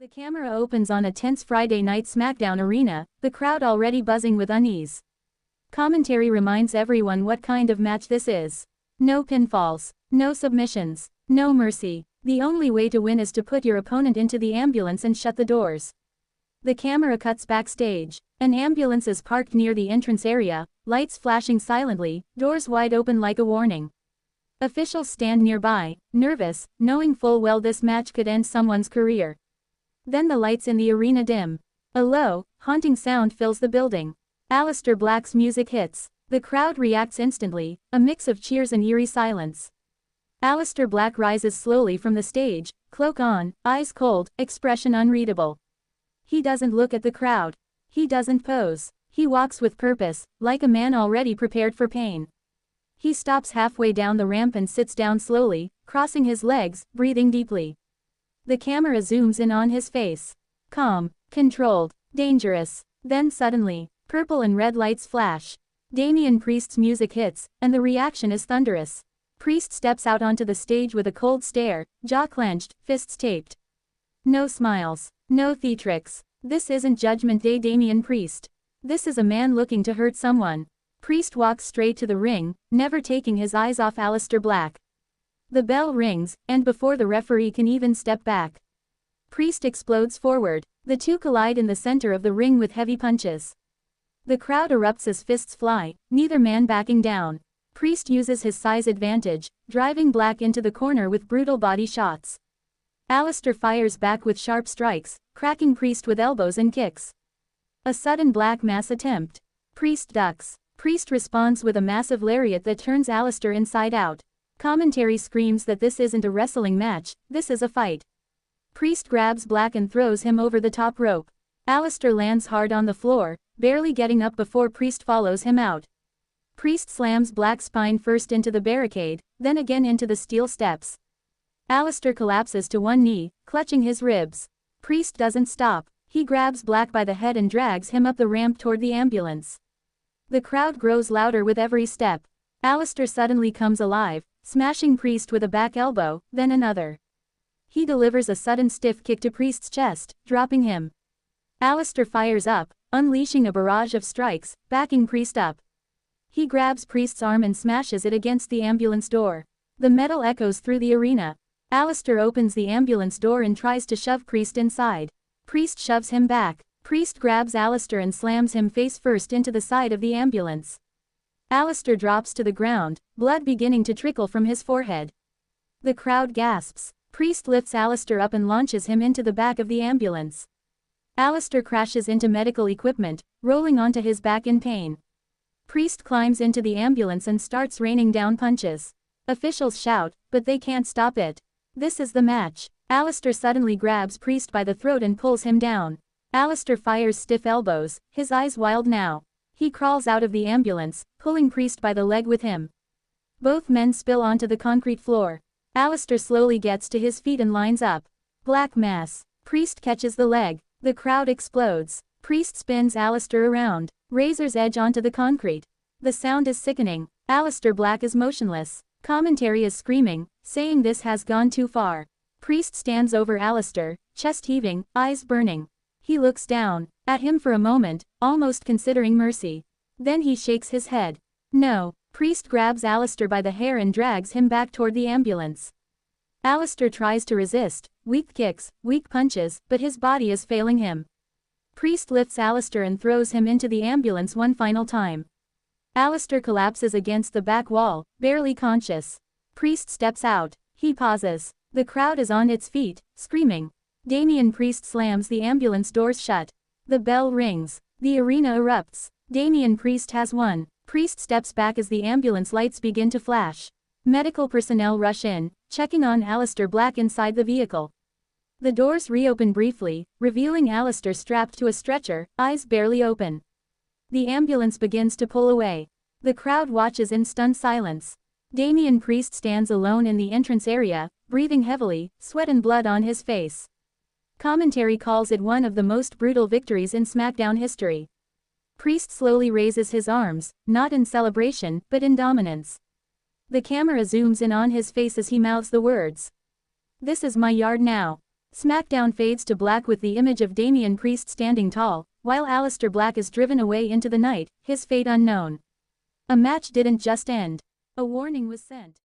The camera opens on a tense Friday night SmackDown arena, the crowd already buzzing with unease. Commentary reminds everyone what kind of match this is. No pinfalls, no submissions, no mercy. The only way to win is to put your opponent into the ambulance and shut the doors. The camera cuts backstage. An ambulance is parked near the entrance area, lights flashing silently, doors wide open like a warning. Officials stand nearby, nervous, knowing full well this match could end someone's career. Then the lights in the arena dim. A low, haunting sound fills the building. Aleister Black's music hits. The crowd reacts instantly, a mix of cheers and eerie silence. Aleister Black rises slowly from the stage, cloak on, eyes cold, expression unreadable. He doesn't look at the crowd. He doesn't pose. He walks with purpose, like a man already prepared for pain. He stops halfway down the ramp and sits down slowly, crossing his legs, breathing deeply. The camera zooms in on his face. Calm, controlled, dangerous. Then suddenly, purple and red lights flash. Damian Priest's music hits, and the reaction is thunderous. Priest steps out onto the stage with a cold stare, jaw clenched, fists taped. No smiles, no theatrics. This isn't Judgment Day Damian Priest. This is a man looking to hurt someone. Priest walks straight to the ring, never taking his eyes off Aleister Black. The bell rings, and before the referee can even step back, Priest explodes forward. The two collide in the center of the ring with heavy punches. The crowd erupts as fists fly, neither man backing down. Priest uses his size advantage, driving Black into the corner with brutal body shots. Aleister fires back with sharp strikes, cracking Priest with elbows and kicks. A sudden Black mass attempt. Priest ducks. Priest responds with a massive lariat that turns Aleister inside out. Commentary screams that this isn't a wrestling match, this is a fight. Priest grabs Black and throws him over the top rope. Aleister lands hard on the floor, barely getting up before Priest follows him out. Priest slams Black's spine first into the barricade, then again into the steel steps. Aleister collapses to one knee, clutching his ribs. Priest doesn't stop. He grabs Black by the head and drags him up the ramp toward the ambulance. The crowd grows louder with every step. Aleister suddenly comes alive, smashing Priest with a back elbow, then another. He delivers a sudden stiff kick to Priest's chest, dropping him. Aleister fires up, unleashing a barrage of strikes, backing Priest up. He grabs Priest's arm and smashes it against the ambulance door. The metal echoes through the arena. Aleister opens the ambulance door and tries to shove Priest inside. Priest shoves him back. Priest grabs Aleister and slams him face first into the side of the ambulance. Aleister drops to the ground, blood beginning to trickle from his forehead. The crowd gasps. Priest lifts Aleister up and launches him into the back of the ambulance. Aleister crashes into medical equipment, rolling onto his back in pain. Priest climbs into the ambulance and starts raining down punches. Officials shout, but they can't stop it. This is the match. Aleister suddenly grabs Priest by the throat and pulls him down. Aleister fires stiff elbows, his eyes wild now. He crawls out of the ambulance, pulling Priest by the leg with him. Both men spill onto the concrete floor. Aleister slowly gets to his feet and lines up. Black mass. Priest catches the leg. The crowd explodes. Priest spins Aleister around. Razor's edge onto the concrete. The sound is sickening. Aleister Black is motionless. Commentary is screaming, saying this has gone too far. Priest stands over Aleister, chest heaving, eyes burning. He looks down at him for a moment, almost considering mercy. Then he shakes his head. No. Priest grabs Aleister by the hair and drags him back toward the ambulance. Aleister tries to resist, weak kicks, weak punches, but his body is failing him. Priest lifts Aleister and throws him into the ambulance one final time. Aleister collapses against the back wall, barely conscious. Priest steps out. He pauses. The crowd is on its feet, screaming. Damian Priest slams the ambulance doors shut. The bell rings. The arena erupts. Damian Priest has won. Priest steps back as the ambulance lights begin to flash. Medical personnel rush in, checking on Aleister Black inside the vehicle. The doors reopen briefly, revealing Aleister strapped to a stretcher, eyes barely open. The ambulance begins to pull away. The crowd watches in stunned silence. Damian Priest stands alone in the entrance area, breathing heavily, sweat and blood on his face. Commentary calls it one of the most brutal victories in SmackDown history. Priest slowly raises his arms, not in celebration, but in dominance. The camera zooms in on his face as he mouths the words. "This is my yard now." SmackDown fades to black with the image of Damian Priest standing tall, while Aleister Black is driven away into the night, his fate unknown. A match didn't just end. A warning was sent.